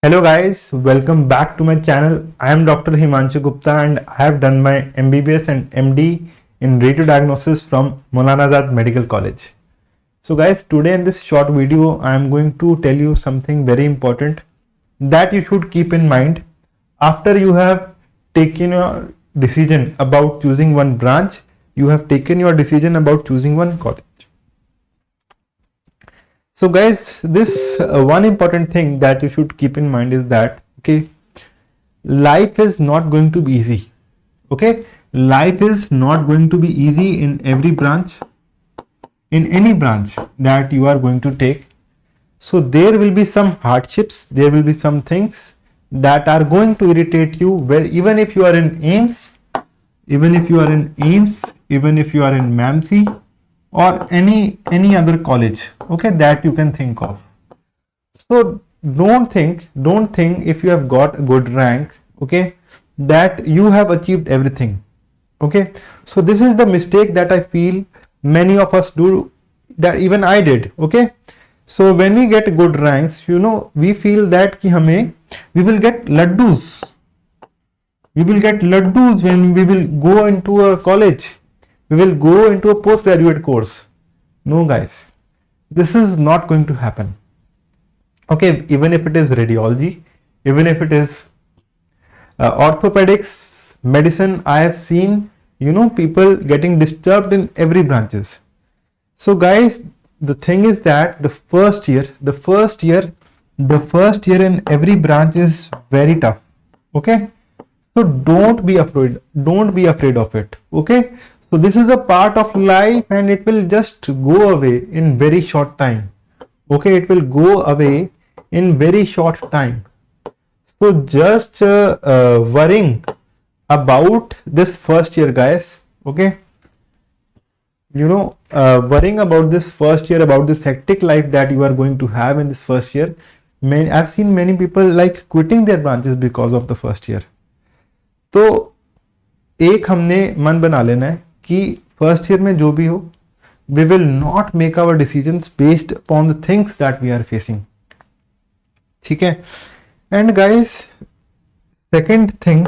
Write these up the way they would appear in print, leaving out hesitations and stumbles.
Hello guys, welcome back to my channel. I am Dr. Himanshu Gupta and I have done my MBBS and MD in radio diagnosis from Maulana Azad Medical College. So guys, today in this short video, I am going to tell you something very important that you should keep in mind after you have taken your decision about choosing one branch, you have taken your decision about choosing one college. So guys, this one important thing that you should keep in mind is that, okay, life is not going to be easy. Okay, life is not going to be easy in every branch, in any branch that you are going to take. So there will be some hardships, there will be some things that are going to irritate you, where even if you are in AIMS, even if you are in MAMC, or any other college, okay, that you can think of. So don't think if you have got a good rank, okay, that you have achieved everything. Okay, so this is the mistake that I feel many of us do, that even I did. Okay, so when we get good ranks, you know, we feel that we will get laddus. We will get laddus when we will go into a college. We will go into a postgraduate course. No guys, this is not going to happen. Okay, even if it is radiology, even if it is orthopedics, medicine, I have seen, you know, people getting disturbed in every branches. So guys, the thing is that the first year in every branch is very tough. Okay, so don't be afraid of it. Okay, so this is a part of life and it will just go away in very short time. Okay, it will go away in very short time. So just worrying about this first year, guys. Okay, you know, worrying about this first year, about this hectic life that you are going to have in this first year. I've seen many people like quitting their branches because of the first year. तो एक हमने मन बना लेना है कि first year में जो भी हो, we will not make our decisions based upon the things that we are facing. ठीक है? And guys, second thing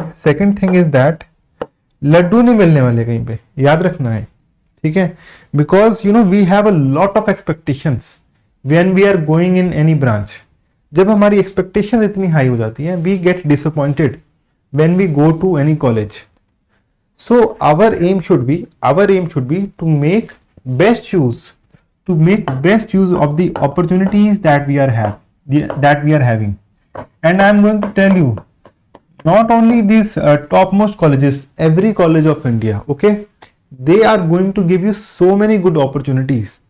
is that Laddu नहीं मिलने वाले कहीं पे, याद रखना है. ठीक है? Because you know we have a lot of expectations when we are going in any branch. जब हमारी expectations इतनी high हो जाती है, we get disappointed when we go to any college. So our aim should be to make best use of the opportunities that we are having. And I am going to tell you, not only these topmost colleges, every college of India, okay, they are going to give you so many good opportunities.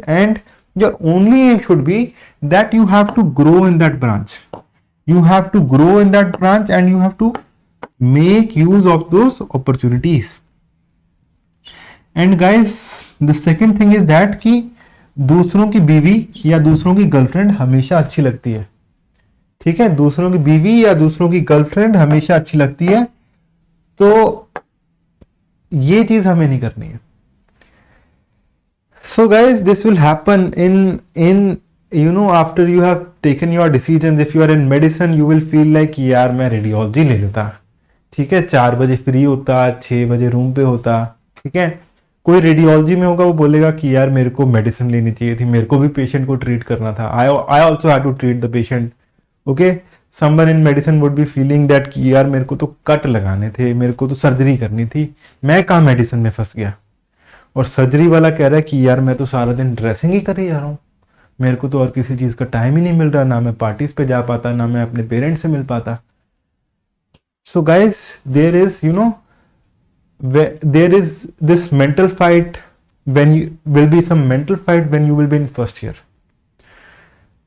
And your only aim should be that you have to grow in that branch. You have to grow in that branch and you have to make use of those opportunities. And guys, the second thing is that कि दूसरों की बीवी या दूसरों की girlfriend हमेशा अच्छी लगती है. ठीक है, दूसरों की बीवी या दूसरों की गर्लफ्रेंड हमेशा अच्छी लगती है. तो ये चीज हमें नहीं करनी है. So guys, this will happen in you know, after you have taken your decisions. If you are in medicine, you will feel like यार मैं रेडियोलॉजी ले लेता. ठीक है, 4 बजे फ्री होता, 6 बजे रूम पे होता. ठीक है, कोई रेडियोलॉजी में होगा, वो बोलेगा कि यार मेरे को मेडिसिन लेनी चाहिए थी, मेरे को भी पेशेंट को ट्रीट करना था. I also have to treat the patient. Okay, someone in medicine would be feeling that कि यार मेरे को तो कट लगाने थे, मेरे को तो सर्जरी करनी थी, मैं कहाँ मेडिसिन में फंस गया. और सर्जरी वाला कह रहा है कि यार मैं तो सारा दिन ड्रेसिंग ही कर ही जा रहा हूँ, मेरे को तो और किसी चीज का टाइम ही नहीं मिल रहा, ना मैं पार्टीज पे जा पाता, ना मैं अपने पेरेंट्स से मिल पाता. So guys, there is, you know, there is this mental fight when you will be some mental fight when you will be in first year.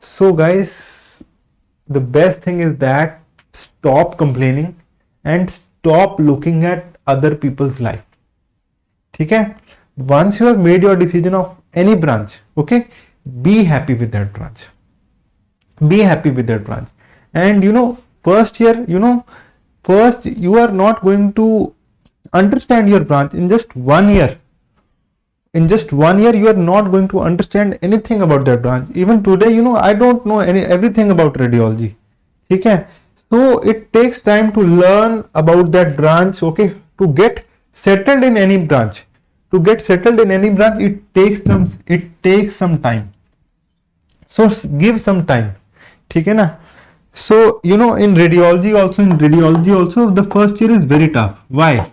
So guys, the best thing is that stop complaining and stop looking at other people's life. ठीक है? Once you have made your decision of any branch, okay, be happy with that branch. And you know, first year, you know, first you are not going to understand your branch in just 1 year. in just 1 year you are not going to understand anything about that branch. Even today, you know, I don't know everything about radiology. ठीक है? So it takes time to learn about that branch. Okay, to get settled in any branch. To get settled in any branch, it takes some time. So give some time. ठीक है ना? So you know, in radiology also the first year is very tough. Why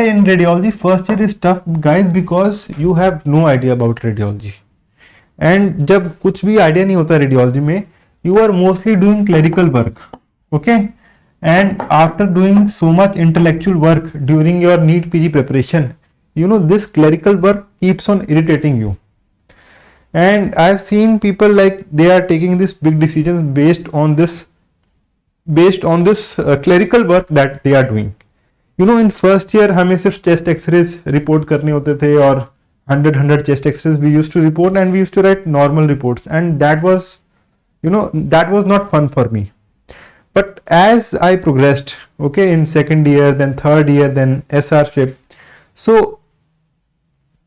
in radiology first year is tough, guys? Because you have no idea about radiology, and जब कुछ भी idea नहीं होता radiology में, you are mostly doing clerical work. Okay, and after doing so much intellectual work during your NEET PG preparation, you know, this clerical work keeps on irritating you. And I've seen people like they are taking this big decisions based on this clerical work that they are doing. You know, in first year हमें सिर्फ chest x-rays report करने होते थे, और 100 chest x-rays we used to report, and we used to write normal reports, and that was, you know, that was not fun for me. But as I progressed, okay, in second year, then third year, then SR-ship, so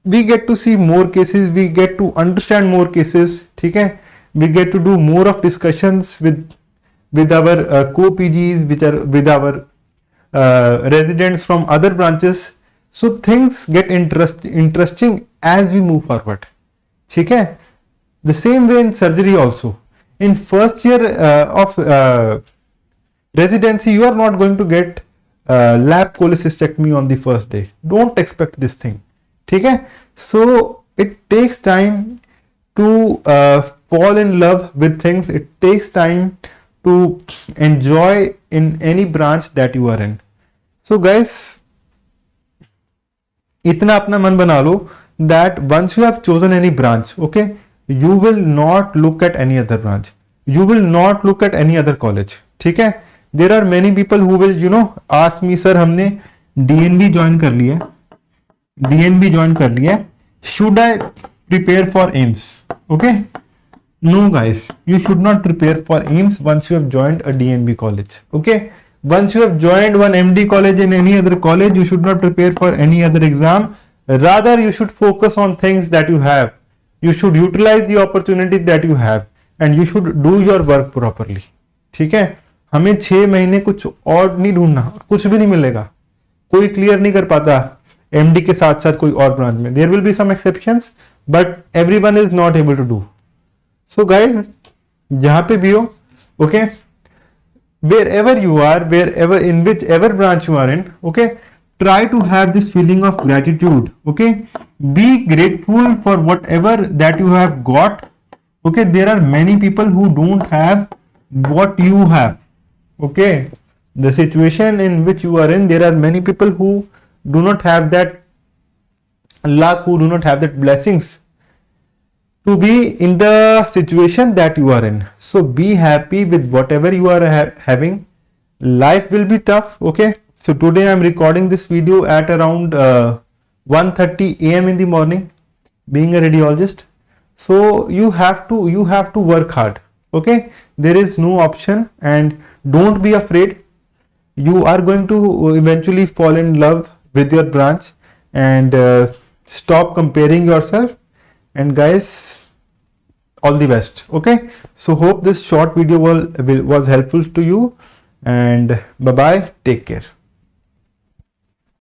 we get to see more cases, we get to understand more cases. ठीक है? We get to do more of discussions with our co-PGs, with our residents from other branches. So things get interesting as we move forward. ठीक है? The same way in surgery also. In first year of residency, you are not going to get lap cholecystectomy on the first day. Don't expect this thing. ठीक है? So it takes time to fall in love with things. It takes time to enjoy in any branch that you are in. So guys, इतना अपना मन बना लो that once you have chosen any branch, okay, you will not look at any other branch. You will not look at any other college. ठीक है? There are many people who will, you know, ask me, sir, हमने DNB join कर लिया, should I prepare for AIIMS? Okay, no guys, you should not prepare for AIIMS once you have joined a DNB college. Okay, once you have joined one MD college in any other college, you should not prepare for any other exam. Rather, you should focus on things that you have. You should utilize the opportunity that you have, and you should do your work properly. ठीक है? हमें 6 महीने कुछ और नहीं ढूंढना, कुछ भी नहीं मिलेगा, कोई क्लियर नहीं कर पाता MD के साथ साथ कोई और ब्रांच में. There will be some exceptions, but everyone is not able to do. So guys, जहाँ पे भी हो, okay, wherever you are, in whichever branch you are in, okay, try to have this feeling of gratitude. Okay, be grateful for whatever that you have got. Okay, there are many people who don't have what you have. Okay, the situation in which you are in, there are many people who do not have that luck, who do not have that blessings to be in the situation that you are in. So be happy with whatever you are having. Life will be tough. Okay, so today I am recording this video at around 1:30 AM in the morning, being a radiologist. So you have to work hard. Okay, there is no option, and don't be afraid. You are going to eventually fall in love with your branch, and stop comparing yourself. And guys, all the best. Okay, so hope this short video was helpful to you, and bye bye, take care.